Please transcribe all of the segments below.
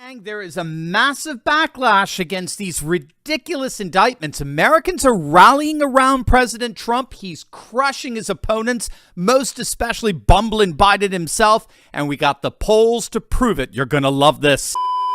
There is a massive backlash against these ridiculous indictments. Americans are rallying around President Trump. He's crushing his opponents, most especially bumbling Biden himself. And we got the polls to prove it. You're going to love this.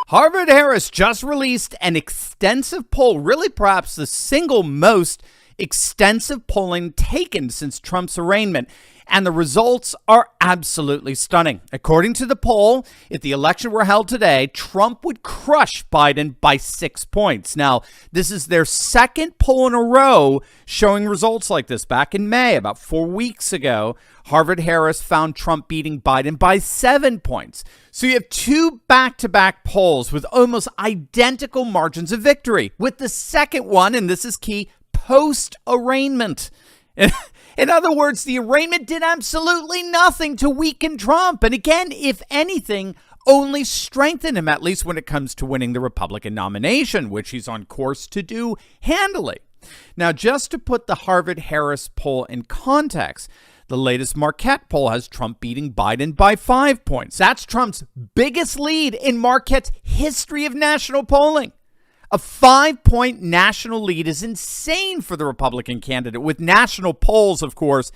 Harvard-Harris just released an extensive poll, really perhaps the single most extensive polling taken since Trump's arraignment. And the results are absolutely stunning. According to the poll, if the election were held today, Trump would crush Biden by 6 points. Now, this is their second poll in a row showing results like this. Back in May, about 4 weeks ago, Harvard-Harris found Trump beating Biden by 7 points. So you have two back-to-back polls with almost identical margins of victory, with the second one, and this is key, post-arraignment. In other words, the arraignment did absolutely nothing to weaken Trump. And again, if anything, only strengthen him, at least when it comes to winning the Republican nomination, which he's on course to do handily. Now, just to put the Harvard-Harris poll in context, the latest Marquette poll has Trump beating Biden by 5 points. That's Trump's biggest lead in Marquette's history of national polling. A 5-point national lead is insane for the Republican candidate, with national polls, of course,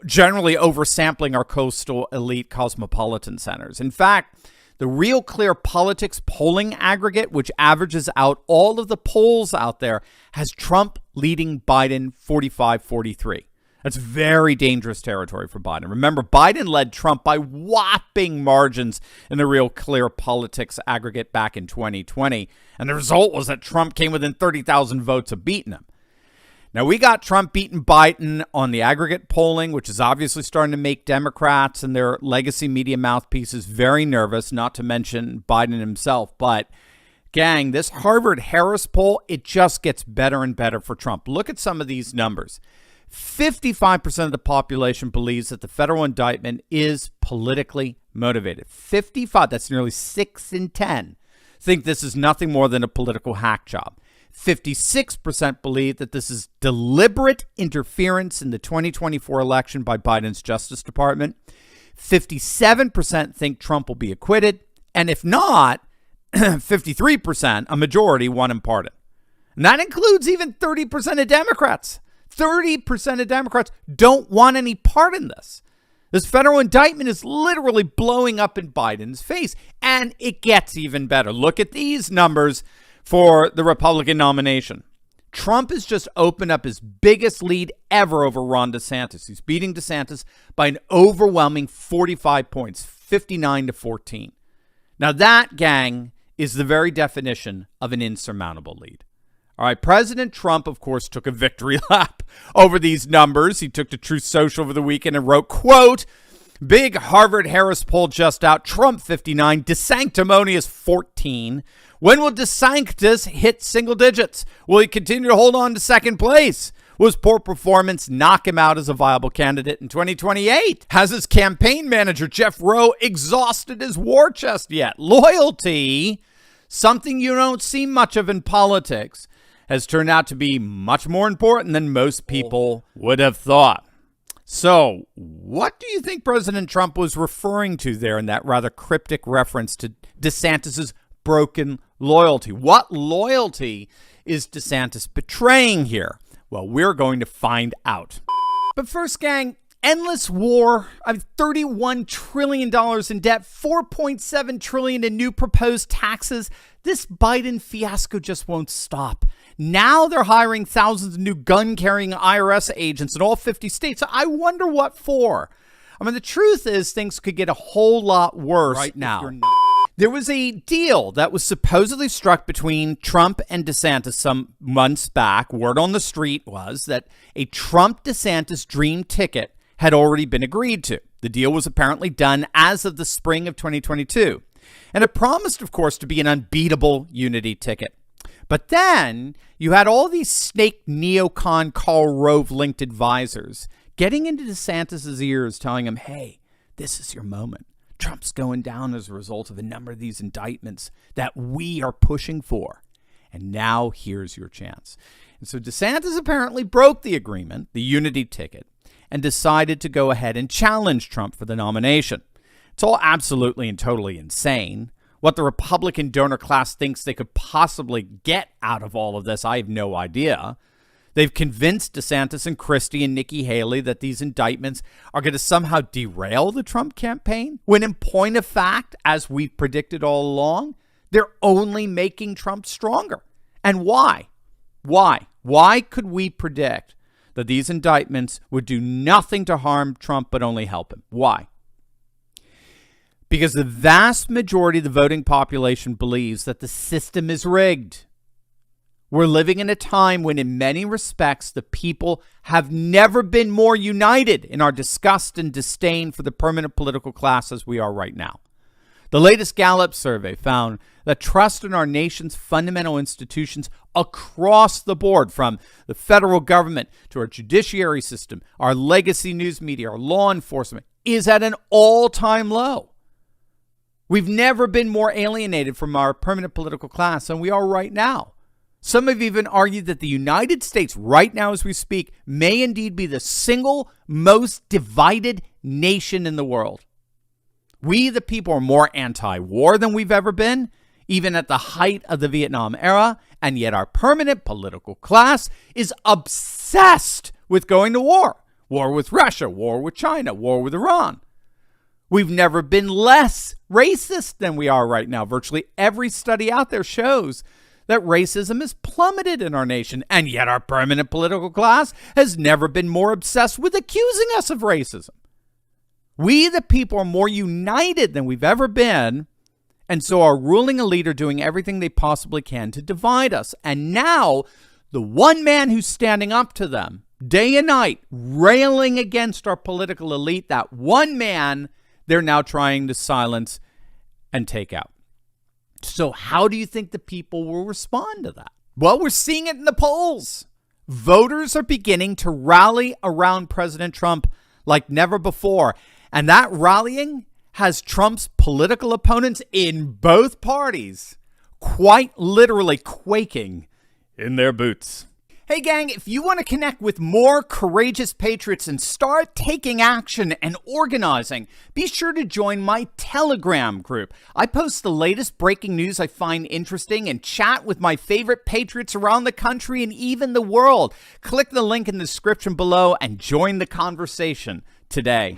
generally oversampling our coastal elite cosmopolitan centers. In fact, the Real Clear Politics polling aggregate, which averages out all of the polls out there, has Trump leading Biden 45-43. That's very dangerous territory for Biden. Remember, Biden led Trump by whopping margins in the Real Clear Politics aggregate back in 2020. And the result was that Trump came within 30,000 votes of beating him. Now, we got Trump beating Biden on the aggregate polling, which is obviously starting to make Democrats and their legacy media mouthpieces very nervous, not to mention Biden himself. But, gang, this Harvard-Harris poll, it just gets better and better for Trump. Look at some of these numbers. 55% of the population believes that the federal indictment is politically motivated. 55, that's nearly 6 in 10, think this is nothing more than a political hack job. 56% believe that this is deliberate interference in the 2024 election by Biden's Justice Department. 57% think Trump will be acquitted. And if not, 53%, a majority, want him pardoned. And that includes even 30% of Democrats. 30% of Democrats don't want any part in this. This federal indictment is literally blowing up in Biden's face, and it gets even better. Look at these numbers for the Republican nomination. Trump has just opened up his biggest lead ever over Ron DeSantis. He's beating DeSantis by an overwhelming 45 points, 59-14. Now that, gang, is the very definition of an insurmountable lead. All right, President Trump, of course, took a victory lap over these numbers. He took to Truth Social over the weekend and wrote, quote, "Big Harvard-Harris poll just out. Trump 59, DeSanctimonious 14. When will DeSanctis hit single digits? Will he continue to hold on to second place? Will his poor performance knock him out as a viable candidate in 2028? Has his campaign manager, Jeff Rowe, exhausted his war chest yet? Loyalty, something you don't see much of in politics, has turned out to be much more important than most people would have thought." So, what do you think President Trump was referring to there in that rather cryptic reference to DeSantis's broken loyalty? What loyalty is DeSantis betraying here? Well, we're going to find out. But first, gang, endless war, $31 trillion in debt, $4.7 trillion in new proposed taxes. This Biden fiasco just won't stop. Now they're hiring thousands of new gun-carrying IRS agents in all 50 states. I wonder what for. I mean, the truth is things could get a whole lot worse right now. There was a deal that was supposedly struck between Trump and DeSantis some months back. Word on the street was that a Trump-DeSantis dream ticket had already been agreed to. The deal was apparently done as of the spring of 2022. And it promised, of course, to be an unbeatable unity ticket. But then you had all these snake neocon Karl Rove linked advisors getting into DeSantis' ears, telling him, hey, this is your moment. Trump's going down as a result of a number of these indictments that we are pushing for. And now here's your chance. And so DeSantis apparently broke the agreement, the unity ticket, and decided to go ahead and challenge Trump for the nomination. It's all absolutely and totally insane. What the Republican donor class thinks they could possibly get out of all of this, I have no idea. They've convinced DeSantis and Christie and Nikki Haley that these indictments are going to somehow derail the Trump campaign, when in point of fact, as we've predicted all along, they're only making Trump stronger. And why? Why? Why could we predict that these indictments would do nothing to harm Trump but only help him? Why? Because the vast majority of the voting population believes that the system is rigged. We're living in a time when, in many respects, the people have never been more united in our disgust and disdain for the permanent political class as we are right now. The latest Gallup survey found that trust in our nation's fundamental institutions across the board, from the federal government to our judiciary system, our legacy news media, our law enforcement, is at an all-time low. We've never been more alienated from our permanent political class than we are right now. Some have even argued that the United States, right now as we speak, may indeed be the single most divided nation in the world. We, the people, are more anti-war than we've ever been, even at the height of the Vietnam era, and yet our permanent political class is obsessed with going to war. War with Russia, war with China, war with Iran. We've never been less racist than we are right now. Virtually every study out there shows that racism has plummeted in our nation, and yet our permanent political class has never been more obsessed with accusing us of racism. We, the people, are more united than we've ever been, and so our ruling elite are doing everything they possibly can to divide us. And now, the one man who's standing up to them, day and night, railing against our political elite, that one man they're now trying to silence and take out. So how do you think the people will respond to that? Well, we're seeing it in the polls. Voters are beginning to rally around President Trump like never before. And that rallying has Trump's political opponents in both parties quite literally quaking in their boots. Hey gang, if you want to connect with more courageous patriots and start taking action and organizing, be sure to join my Telegram group. I post the latest breaking news I find interesting and chat with my favorite patriots around the country and even the world. Click the link in the description below and join the conversation today.